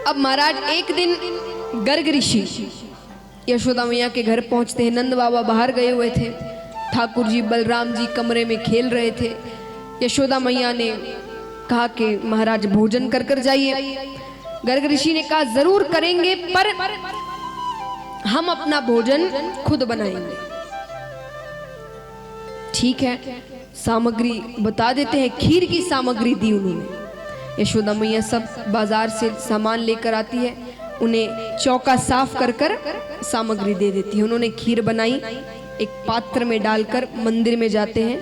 अब महाराज एक दिन गर्ग ऋषि यशोदा मैया के घर पहुंचते हैं। नंद बाबा बाहर गए हुए थे, ठाकुर जी बलराम जी कमरे में खेल रहे थे। यशोदा मैया ने कहा कि महाराज भोजन कर कर जाइए। गर्ग ऋषि ने कहा जरूर करेंगे, पर हम अपना भोजन खुद बनाएंगे। ठीक है, सामग्री बता देते हैं। खीर की सामग्री दी उन्होंने। यशोदा मैया सब बाजार से सामान लेकर आती है, उन्हें चौका साफ कर कर सामग्री दे देती है। उन्होंने खीर बनाई, एक पात्र में डालकर मंदिर में जाते हैं,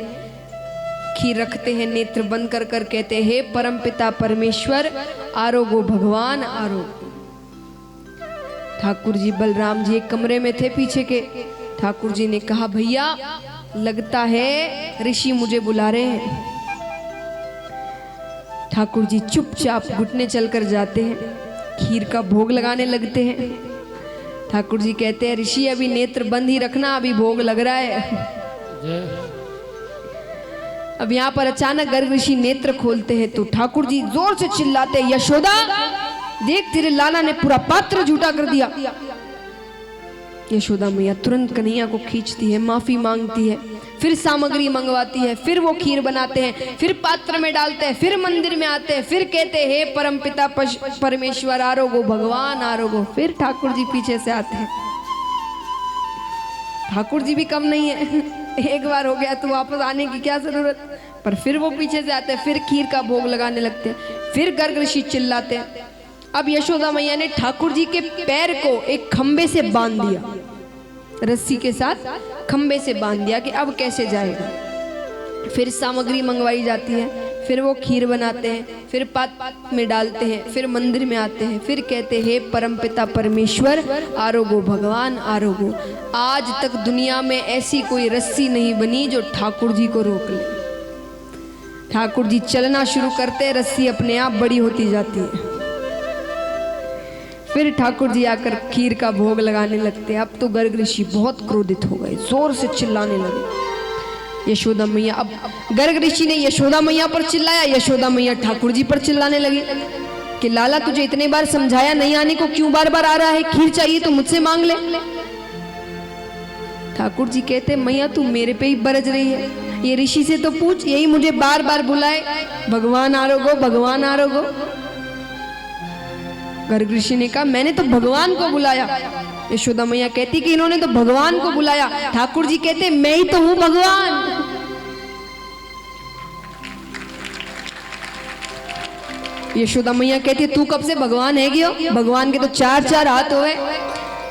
खीर रखते हैं, नेत्र बंद कर कर कहते हैं, हे परमपिता परमेश्वर आरोगो भगवान आरोगो। ठाकुर जी बलराम जी एक कमरे में थे पीछे के। ठाकुर जी ने कहा भैया लगता है ऋषि मुझे बुला रहे हैं। ठाकुर जी चुपचाप घुटने चलकर जाते हैं, खीर का भोग लगाने लगते हैं। ठाकुर जी कहते हैं ऋषि अभी नेत्र बंद ही रखना, अभी भोग लग रहा है। अब यहाँ पर अचानक गर्ग ऋषि नेत्र खोलते हैं तो ठाकुर जी जोर से चिल्लाते हैं, यशोदा देख तेरे लाला ने पूरा पात्र झूठा कर दिया। यशोदा मैया तुरंत कन्हैया को खींचती है, माफी मांगती है, फिर सामग्री मंगवाती है, फिर वो खीर बनाते हैं, फिर पात्र में डालते हैं, फिर मंदिर में आते हैं, फिर कहते हैं हे परमपिता परमेश्वर आरोगो भगवान आरोगो। फिर ठाकुर जी पीछे से आते हैं। ठाकुर जी भी कम नहीं है, एक बार हो गया तो वापस आने की क्या जरूरत। पर फिर वो पीछे से आते हैं, फिर खीर का भोग लगाने लगते हैं, फिर गर्ग ऋषि चिल्लाते हैं। अब यशोदा मैया ने ठाकुर जी के पैर को एक खंबे से बांध दिया, रस्सी के साथ खंबे से बांध दिया कि अब कैसे जाएगा। फिर सामग्री मंगवाई जाती है, फिर वो खीर बनाते हैं, फिर पात्र में डालते हैं, फिर मंदिर में आते हैं, फिर कहते हैं हे परमपिता परमेश्वर आरोगो भगवान आरोगो। आज तक दुनिया में ऐसी कोई रस्सी नहीं बनी जो ठाकुर जी को रोक ले। ठाकुर जी चलना शुरू करते हैं, रस्सी अपने आप बड़ी होती जाती है। फिर ठाकुर जी आकर खीर का भोग लगाने लगते हैं। अब तो गर्ग ऋषि बहुत क्रोधित हो गए, जोर से चिल्लाने लगे। यशोदा मैया, अब गर्ग ऋषि ने यशोदा मैया पर चिल्लाया, यशोदा मैया ठाकुर जी पर चिल्लाने लगी कि लाला तुझे इतने बार समझाया नहीं आने को, क्यों बार बार आ रहा है? खीर चाहिए तो मुझसे मांग ले। ठाकुर जी कहते मैया तू मेरे पे ही बरज रही है, ये ऋषि से तो पूछ, यही मुझे बार बार बुलाए भगवान आरोगो भगवान आरोगो। गर्ग ऋषि ने कहा मैंने तो भगवान को बुलाया। यशोदा मैया कहती कि इन्होंने तो भगवान को बुलाया। ठाकुर जी कहते मैं ही तो हूं भगवान। यशोदा मैया कहती तू कब से भगवान है गियो? भगवान के तो चार चार हाथ हुए।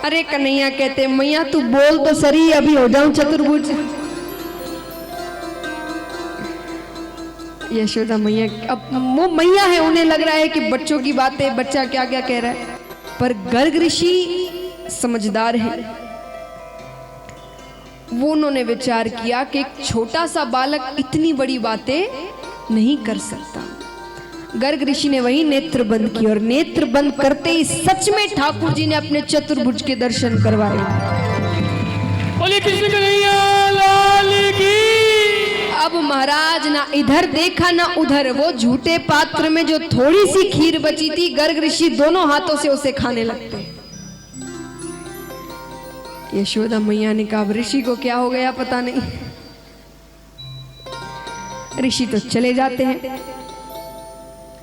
अरे कन्हैया कहते मैया तू बोल तो सही, अभी हो जाऊं चतुर्भुज। यशोदा मैया, अब वो मैया है, उन्हें लग रहा है कि बच्चों की बातें, बच्चा क्या क्या कह रहा है। पर गर्ग ऋषि समझदार है, वो उन्होंने विचार किया कि एक छोटा सा बालक इतनी बड़ी बातें नहीं कर सकता। गर्ग ऋषि ने वही नेत्र बंद किए और नेत्र बंद करते ही सच में ठाकुर जी ने अपने चतुर्भुज के दर्शन करवाए। बोले कृष्ण कन्हैया लाल की। अब महाराज ना इधर देखा ना उधर, वो झूठे पात्र में जो थोड़ी सी खीर बची थी, गर्ग ऋषि दोनों हाथों से उसे खाने लगते। यशोदा मैया ने कहा ऋषि को क्या हो गया पता नहीं। ऋषि तो चले जाते हैं।